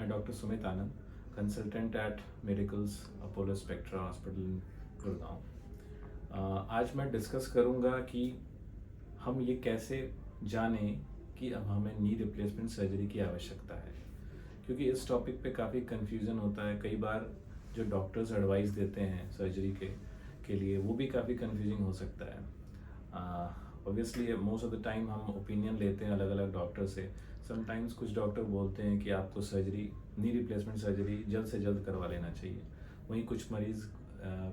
मैं डॉक्टर सुमित आनंद, consultant eight medicals Apollo spectra hospital Gurgaon. आज मैं डिस्कस करूंगा कि हम ये कैसे जानें कि अब हमें नी रिप्लेसमेंट सर्जरी की आवश्यकता है, क्योंकि इस टॉपिक पे काफ़ी कन्फ्यूज़न होता है। कई बार जो डॉक्टर्स एडवाइस देते हैं सर्जरी के लिए वो भी काफ़ी कन्फ्यूजिंग हो सकता है। Obviously most of the time हम ओपिनियन लेते हैं अलग अलग डॉक्टर से। समटाइम्स कुछ डॉक्टर बोलते हैं कि आपको सर्जरी, नी रिप्लेसमेंट सर्जरी जल्द से जल्द करवा लेना चाहिए। वहीं कुछ मरीज़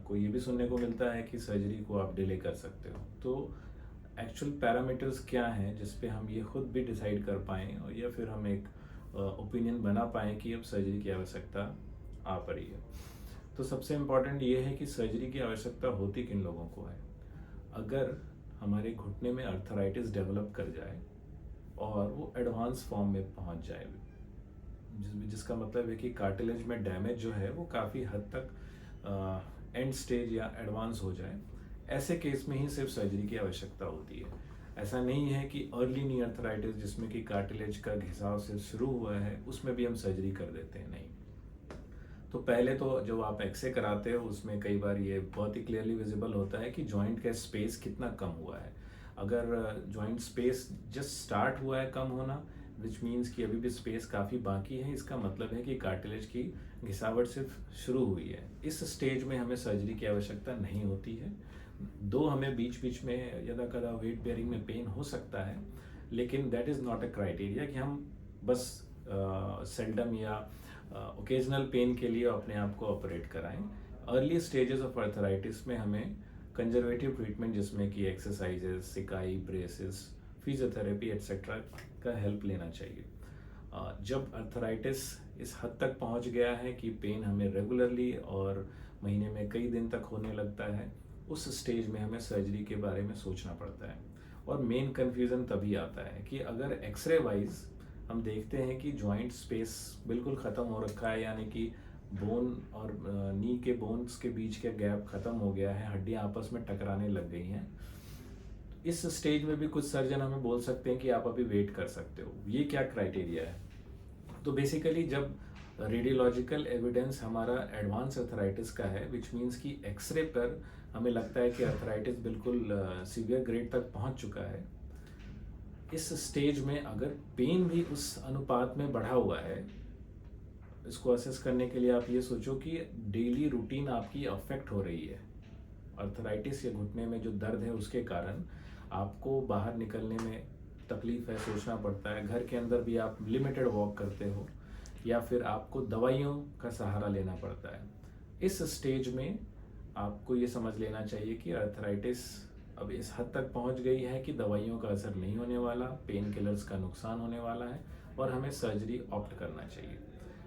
को ये भी सुनने को मिलता है कि सर्जरी को आप डिले कर सकते हो। तो एक्चुअल पैरामीटर्स क्या हैं जिस पे हम ये खुद भी डिसाइड कर पाएँ और या फिर हम एक ओपिनियन बना पाएँ कि अब सर्जरी की आवश्यकता आ पड़ी है। तो सबसे इम्पॉर्टेंट ये है कि सर्जरी की आवश्यकता होती किन लोगों को है। अगर हमारे घुटने में अर्थराइटिस डेवलप कर जाए और वो एडवांस फॉर्म में पहुंच जाए, जिसका मतलब है कि कार्टिलेज में डैमेज जो है वो काफ़ी हद तक एंड स्टेज या एडवांस हो जाए, ऐसे केस में ही सिर्फ सर्जरी की आवश्यकता होती है। ऐसा नहीं है कि अर्ली नी अर्थराइटिस जिसमें कि कार्टिलेज का घिसाव से शुरू हुआ है उसमें भी हम सर्जरी कर देते हैं, नहीं। तो पहले तो जो आप एक्सरे कराते हो उसमें कई बार ये बहुत ही क्लियरली विजिबल होता है कि जॉइंट का स्पेस कितना कम हुआ है। अगर जॉइंट स्पेस जस्ट स्टार्ट हुआ है कम होना, विच मीन्स कि अभी भी स्पेस काफ़ी बाकी है, इसका मतलब है कि कार्टिलेज की घिसावट सिर्फ शुरू हुई है। इस स्टेज में हमें सर्जरी की आवश्यकता नहीं होती है। दो हमें बीच बीच में यदा कदा वेट बेयरिंग में पेन हो सकता है, लेकिन that is not a criteria कि हम बस सेल्डम या ओकेजनल पेन के लिए अपने आप को ऑपरेट कराएं। अर्ली स्टेजेस ऑफ अर्थराइटिस में हमें कंजर्वेटिव ट्रीटमेंट जिसमें कि एक्सरसाइजेस, सिकाई, ब्रेसेस, फिजियोथेरेपी एट्सेट्रा का हेल्प लेना चाहिए। जब अर्थराइटिस इस हद तक पहुंच गया है कि पेन हमें रेगुलरली और महीने में कई दिन तक होने लगता है, उस स्टेज में हमें सर्जरी के बारे में सोचना पड़ता है। और मेन कन्फ्यूज़न तभी आता है कि अगर एक्सरे वाइज हम देखते हैं कि जॉइंट स्पेस बिल्कुल ख़त्म हो रखा है, यानी कि बोन और नी के बोन्स के बीच का गैप ख़त्म हो गया है, हड्डियां आपस में टकराने लग गई हैं, इस स्टेज में भी कुछ सर्जन हमें बोल सकते हैं कि आप अभी वेट कर सकते हो। ये क्या क्राइटेरिया है? तो बेसिकली जब रेडियोलॉजिकल एविडेंस हमारा एडवांस अर्थराइटिस का है, विच मीन्स कि एक्सरे पर हमें लगता है कि अर्थराइटिस बिल्कुल सीवियर ग्रेड तक पहुंच चुका है, इस स्टेज में अगर पेन भी उस अनुपात में बढ़ा हुआ है, इसको असेस करने के लिए आप ये सोचो कि डेली रूटीन आपकी अफेक्ट हो रही है। अर्थराइटिस या घुटने में जो दर्द है उसके कारण आपको बाहर निकलने में तकलीफ है, सोचना पड़ता है। घर के अंदर भी आप लिमिटेड वॉक करते हो या फिर आपको दवाइयों का सहारा लेना पड़ता है। इस स्टेज में आपको ये समझ लेना चाहिए कि अर्थराइटिस अब इस हद तक पहुंच गई है कि दवाइयों का असर नहीं होने वाला, पेन किलर्स का नुकसान होने वाला है और हमें सर्जरी ऑप्ट करना चाहिए।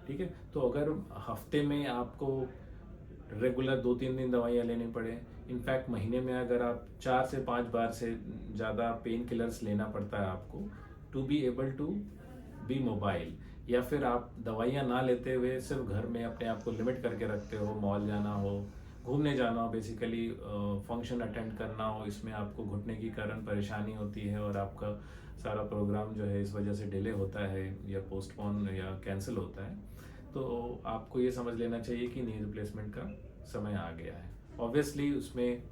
ठीक है, तो अगर हफ्ते में आपको रेगुलर 2-3 दिन दवाइयाँ लेनी पड़े, इनफैक्ट महीने में अगर आप 4 से 5 बार से ज़्यादा पेन किलर्स लेना पड़ता है आपको to be able to be mobile, या फिर आप दवाइयाँ ना लेते हुए सिर्फ घर में अपने आप को लिमिट करके रखते हो, मॉल जाना हो, घूमने जाना हो, बेसिकली फंक्शन अटेंड करना हो, इसमें आपको घुटने की कारण परेशानी होती है और आपका सारा प्रोग्राम जो है इस वजह से डिले होता है या पोस्टपोन या कैंसिल होता है, तो आपको ये समझ लेना चाहिए कि नी रिप्लेसमेंट का समय आ गया है। ऑब्वियसली उसमें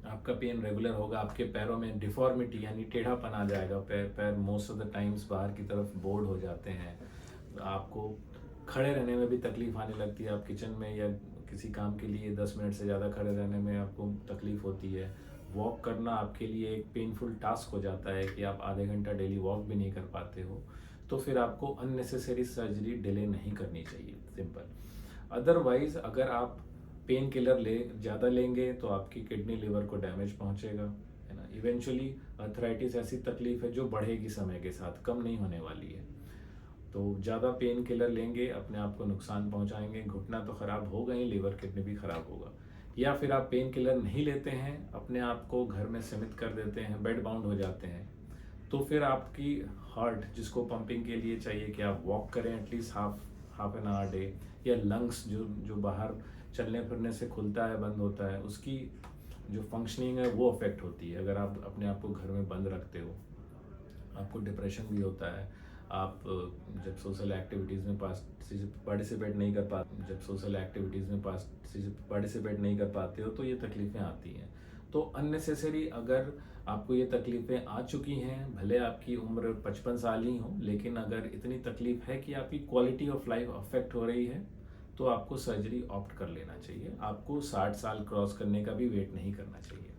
आपका पेन रेगुलर होगा, आपके पैरों में डिफॉर्मिटी यानी टेढ़ापन आ जाएगा, पैर मोस्ट ऑफ द टाइम्स बाहर की तरफ बोर्ड हो जाते हैं, आपको खड़े रहने में भी तकलीफ आने लगती है। आप किचन में या किसी काम के लिए 10 मिनट से ज़्यादा खड़े रहने में आपको तकलीफ होती है। वॉक करना आपके लिए एक पेनफुल टास्क हो जाता है कि आप आधे घंटा डेली वॉक भी नहीं कर पाते हो, तो फिर आपको अननेसेसरी सर्जरी डिले नहीं करनी चाहिए, सिंपल। अदरवाइज अगर आप पेन किलर ज़्यादा लेंगे तो आपकी किडनी लिवर को डैमेज पहुंचेगा, है ना। इवेंचुअली अर्थराइटिस ऐसी तकलीफ है जो बढ़ेगी समय के साथ, कम नहीं होने वाली है। तो ज़्यादा पेन किलर लेंगे, अपने आप को नुकसान पहुंचाएंगे, घुटना तो ख़राब होगा ही, लिवर किडनी भी ख़राब होगा। या फिर आप पेन किलर नहीं लेते हैं, अपने आप को घर में सीमित कर देते हैं, बेड बाउंड हो जाते हैं, तो फिर आपकी हार्ट जिसको पंपिंग के लिए चाहिए कि आप वॉक करें at least half an hour day, या लंग्स जो बाहर चलने फिरने से खुलता है बंद होता है, उसकी जो फंक्शनिंग है वो अफेक्ट होती है अगर आप अपने आप को घर में बंद रखते हो। आपको डिप्रेशन भी होता है, आप जब सोशल एक्टिविटीज़ में पार्टिसिपेट नहीं कर पाते जब सोशल एक्टिविटीज़ में पार्टिसिपेट नहीं कर पाते हो तो ये तकलीफ़ें आती हैं। तो अननेसेसरी अगर आपको ये तकलीफ़ें आ चुकी हैं, भले आपकी उम्र 55 साल ही हो, लेकिन अगर इतनी तकलीफ़ है कि आपकी क्वालिटी ऑफ लाइफ अफेक्ट हो रही है, तो आपको सर्जरी ऑप्ट कर लेना चाहिए। आपको 60 साल क्रॉस करने का भी वेट नहीं करना चाहिए।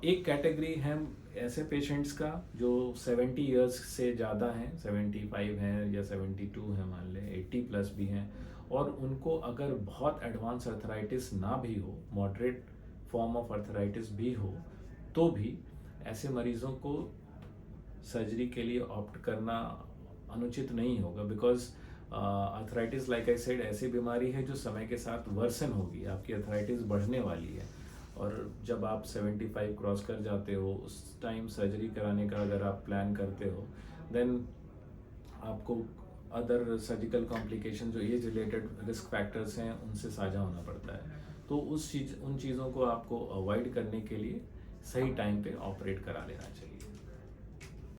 एक कैटेगरी है ऐसे पेशेंट्स का जो 70 इयर्स से ज़्यादा हैं, 75 हैं या 72 हैं, मान लें 80 प्लस भी हैं, और उनको अगर बहुत एडवांस अर्थराइटिस ना भी हो, मॉडरेट फॉर्म ऑफ अर्थराइटिस भी हो, तो भी ऐसे मरीजों को सर्जरी के लिए ऑप्ट करना अनुचित नहीं होगा। Because arthritis, like I said, ऐसी बीमारी है जो समय के साथ वर्सन होगी, आपकी अर्थराइटिस बढ़ने वाली है, और जब आप 75 क्रॉस कर जाते हो उस टाइम सर्जरी कराने का अगर आप प्लान करते हो, देन आपको अदर सर्जिकल कॉम्प्लिकेशन जो एज रिलेटेड रिस्क फैक्टर्स हैं उनसे साझा होना पड़ता है। तो उन चीज़ों को आपको अवॉइड करने के लिए सही टाइम पे ऑपरेट करा लेना चाहिए।